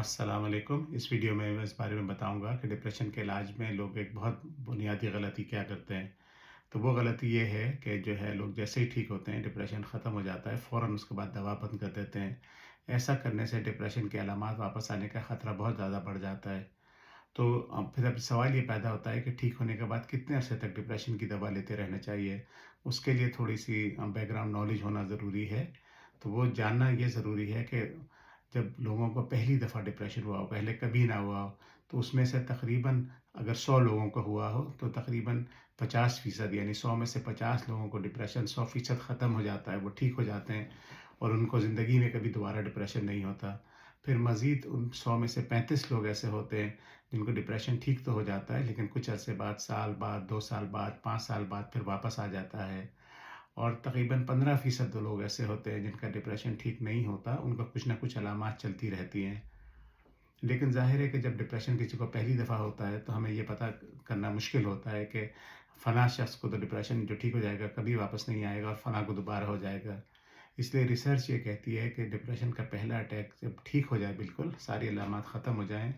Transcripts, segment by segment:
अस्सलाम वालेकुम। इस वीडियो में मैं इस बारे में बताऊंगा कि डिप्रेशन के इलाज में लोग एक बहुत बुनियादी गलती क्या करते हैं। तो वो गलती ये है कि जो है लोग जैसे ही ठीक होते हैं, डिप्रेशन ख़त्म हो जाता है, फ़ौरन उसके बाद दवा बंद कर देते हैं। ऐसा करने से डिप्रेशन के अलामात वापस आने का ख़तरा बहुत ज़्यादा बढ़ जाता है। तो फिर अब सवाल ये पैदा होता है कि ठीक होने के बाद कितने अरसे तक डिप्रेशन की दवा लेते रहना चाहिए। उसके लिए थोड़ी सी बैकग्राउंड नॉलेज होना ज़रूरी है। तो वो जानना ये ज़रूरी है कि जब लोगों को पहली दफ़ा डिप्रेशन हुआ हो, पहले कभी ना हुआ हो, तो उसमें से तकरीबन अगर 100 लोगों को हुआ हो तो तकरीबन 50% यानी 100 में से 50 लोगों को डिप्रेशन 100% ख़त्म हो जाता है, वो ठीक हो जाते हैं और उनको ज़िंदगी में कभी दोबारा डिप्रेशन नहीं होता। फिर मज़ीद उन 100 में से 35 लोग ऐसे होते हैं जिनको डिप्रेशन ठीक तो हो जाता है, लेकिन कुछ अरसे बाद, साल बाद, 2 साल बाद, 5 साल बाद फिर वापस आ जाता है। और तकरीबन 15% लोग ऐसे होते हैं जिनका डिप्रेशन ठीक नहीं होता, उनको कुछ ना कुछ अलामात चलती रहती हैं। लेकिन ज़ाहिर है कि जब डिप्रेशन किसी को पहली दफ़ा होता है तो हमें ये पता करना मुश्किल होता है कि फ़लाँ शख़्स को तो डिप्रेशन जो ठीक हो जाएगा कभी वापस नहीं आएगा और फ़लाँ को दोबारा हो जाएगा। इसलिए रिसर्च ये कहती है कि डिप्रेशन का पहला अटैक जब ठीक हो जाए, बिल्कुल सारी अलामात ख़त्म हो जाएँ,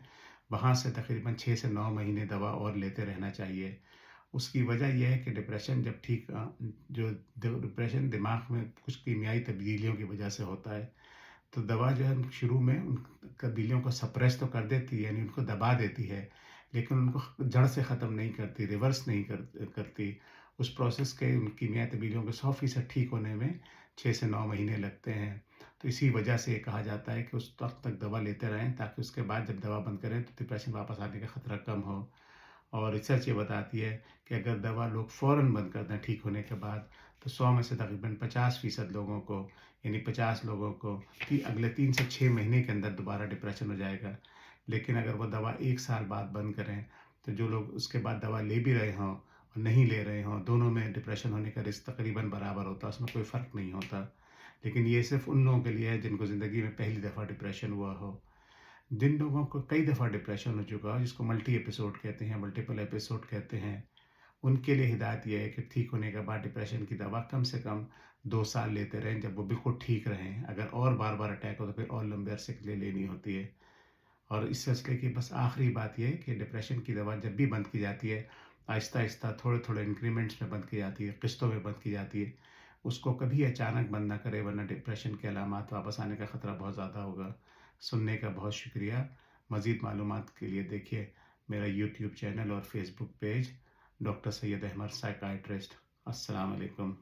वहाँ से तकरीबन 6 से 9 महीने दवा और लेते रहना चाहिए। उसकी वजह ये है कि डिप्रेशन जब ठीक जो डिप्रेशन दिमाग में कुछ कीमियाई तब्दीलियों की वजह से होता है, तो दवा जो है शुरू में उन तब्दीलियों को सप्रेस तो कर देती है, यानी उनको दबा देती है, लेकिन उनको जड़ से ख़त्म नहीं करती, रिवर्स नहीं करती। उस प्रोसेस के उन कीमियाई तब्दीलियों को 100% ठीक होने में 6 से 9 महीने लगते हैं। तो इसी वजह से ये कहा जाता है कि उस वक़्त तक दवा लेते रहें ताकि उसके बाद जब दवा बंद करें तो डिप्रेशन वापस आने का ख़तरा कम हो। और रिसर्च ये बताती है कि अगर दवा लोग फ़ौरन बंद कर दें ठीक होने के बाद, तो 100 में से तकरीबन 50% लोगों को, यानी 50 लोगों को अगले 3 से 6 महीने के अंदर दोबारा डिप्रेशन हो जाएगा। लेकिन अगर वो दवा 1 साल बाद बंद करें, तो जो लोग उसके बाद दवा ले भी रहे हों और नहीं ले रहे हों, दोनों में डिप्रेशन होने का रिस्क तकरीबन बराबर होता है, उसमें कोई फ़र्क नहीं होता। लेकिन ये सिर्फ़ उन लोगों के लिए है जिनको ज़िंदगी में पहली दफ़ा डिप्रेशन हुआ हो। जिन लोगों को कई दफ़ा डिप्रेशन हो चुका हो, जिसको मल्टी एपिसोड कहते हैं, मल्टीपल एपिसोड कहते हैं, उनके लिए हिदायत ये है कि ठीक होने के बाद डिप्रेशन की दवा कम से कम 2 साल लेते रहें, जब वो बिल्कुल ठीक रहें। अगर और बार-बार अटैक हो तो फिर और लंबे अरसे के लिए लेनी होती है। और इस सिलसिले की बस आखिरी बात ये है कि डिप्रेशन की दवा जब भी बंद की जाती है, आहिस्ता-आहिस्ता थोड़े-थोड़े इंक्रीमेंट्स में बंद की जाती है, किस्तों में बंद की जाती है। उसको कभी अचानक बंद ना करें, वरना डिप्रेशन के अलामात वापस आने का ख़तरा बहुत ज़्यादा होगा। सुनने का बहुत शुक्रिया। मज़ीद मालूमात के लिए देखिए मेरा यूट्यूब चैनल और Facebook page, doctor Syed Ahmed psychiatrist. अस्सलाम वालेकुम।